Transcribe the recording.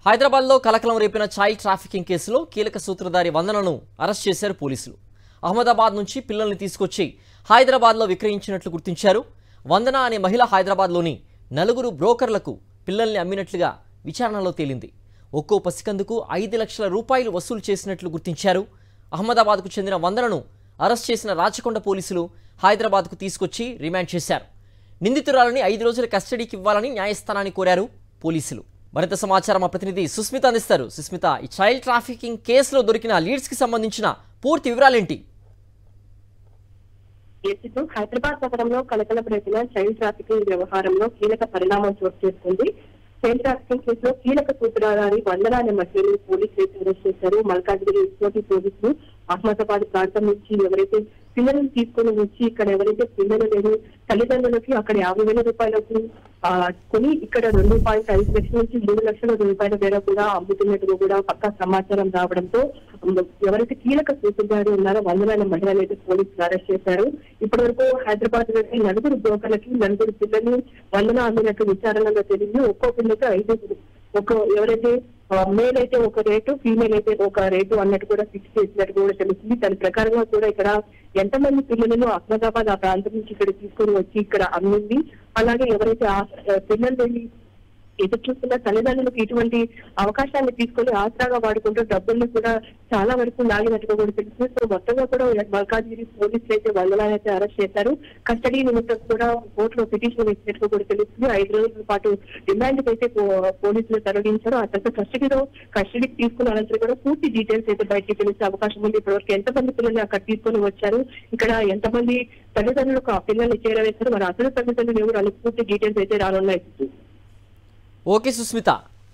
హైదరాబాద్లో కలకలం రేపిన child trafficking కేసులో కీలక సూత్రధారి వందనను అరెస్ట్ చేశారు పోలీసులు. అహ్మదాబాద్ నుంచి పిల్లల్ని తీసుకొచ్చి హైదరాబాద్లో విక్రయించినట్లు గుర్తించారు. వందన అనే మహిళ హైదరాబాద్లోని 4 బ్రోకర్లకు పిల్లల్ని అమ్మినట్లుగా విచారణలో తేలింది. ఒక్కో పసికందుకు 5 లక్షల రూపాయలు వసూలు చేసినట్లు గుర్తించారు. అహ్మదాబాద్కు చెందిన వందనను అరెస్ట్ చేసిన రాచకొండ పోలీసులు హైదరాబాద్కు తీసుకొచ్చి రిమాండ్ చేశారు. నిందితురాలని 5 రోజుల కస్టడీకి ఇవ్వాలని న్యాయస్థానాన్ని కోరారు పోలీసులు. మరింత సమాచారం మా ప్రతినిధి సుస్మిత అందిస్తారు. సుస్మిత, ఈ చైల్డ్ ట్రాఫికింగ్ కేసులో దొరికిన లీడ్స్ కి సంబంధించిన పూర్తి వివరాలేంటి? హైదరాబాద్ నగరంలో కలకలం రేపిన చైల్డ్ ట్రాఫికింగ్ వ్యవహారంలో కీలక పరిణామం చోటు చేసుకుంది. చైల్డ్ ట్రాఫికింగ్ కేసులో కీలక సూత్రధారి వందన అనే మహిళలు పోలీసులు అరెస్ట్ చేశారు. మల్కాజ్గిరి ఎస్ఓటీ పోలీసులు అహ్మదాబాద్ ప్రాంతం నుంచి ఎవరైతే పిల్లలను తీసుకొని వచ్చి ఇక్కడ ఎవరైతే పిల్లలు లేని తల్లిదండ్రులకి అక్కడ 50,000 రూపాయలకు కొని ఇక్కడ 2.5 లక్షల నుంచి 3 లక్షల రూపాయల మేర కూడా అమ్ముతున్నట్టుగా కూడా పక్కా సమాచారం రావడంతో ఎవరైతే కీలక సూత్రధారి ఉన్నారో వందన అనే మహిళలు అయితే పోలీసులు అరెస్ట్ చేశారు. ఇప్పటి వరకు హైదరాబాద్ లోని 4 బ్రోకర్లకి 4 పిల్లలు వందన అమ్మినట్టు విచారణలో తెలియదు. ఒక్కో పిల్లకి 5 ఎవరైతే మేల్ అయితే ఒక రేటు, ఫీమేల్ అయితే ఒక రేటు అన్నట్టు కూడా ఫిక్స్ చేసినట్టు కూడా తెలుస్తుంది. దాని ప్రకారంగా కూడా ఇక్కడ ఎంతమంది పిల్లలను అహ్మదాబాద్ ఆ ప్రాంతం నుంచి ఇక్కడ తీసుకొని వచ్చి ఇక్కడ అమ్మింది, అలాగే ఎవరైతే పిల్లలు ఎదురు చూస్తున్న తల్లిదండ్రులకు ఇటువంటి అవకాశాన్ని తీసుకొని ఆసరాగా వాడుకుంటూ డబ్బుల్ని కూడా చాలా వరకు లాగినట్టుగా కూడా తెలుస్తుంది. సో మొత్తంగా కూడా మల్కాజ్గిరి పోలీసులు అయితే వందనాన్ని అయితే అరెస్ట్ చేశారు. కస్టడీ నిమిత్తం కూడా కోర్టులో పిటిషన్ వేసినట్టుగా కూడా తెలుస్తుంది. 5 రోజుల పాటు రిమాండ్ అయితే పోలీసులు తరలించారు. ఆ తర్వాత కస్టడీకి తీసుకున్న అనంతరం కూడా పూర్తి డీటెయిల్స్ అయితే బయటకు తెలిసే అవకాశం ఉంది. ఇప్పటివరకు ఎంతమంది పిల్లల్ని అక్కడ తీసుకొని వచ్చారు, ఇక్కడ ఎంతమంది తల్లిదండ్రులకు ఆ పిల్లల్ని చేరవేశారు, మరి అసలు తల్లిదండ్రులు ఎవరు అని పూర్తి డీటెయిల్స్ అయితే రానున్నాయి. ఓకే సుస్మిత.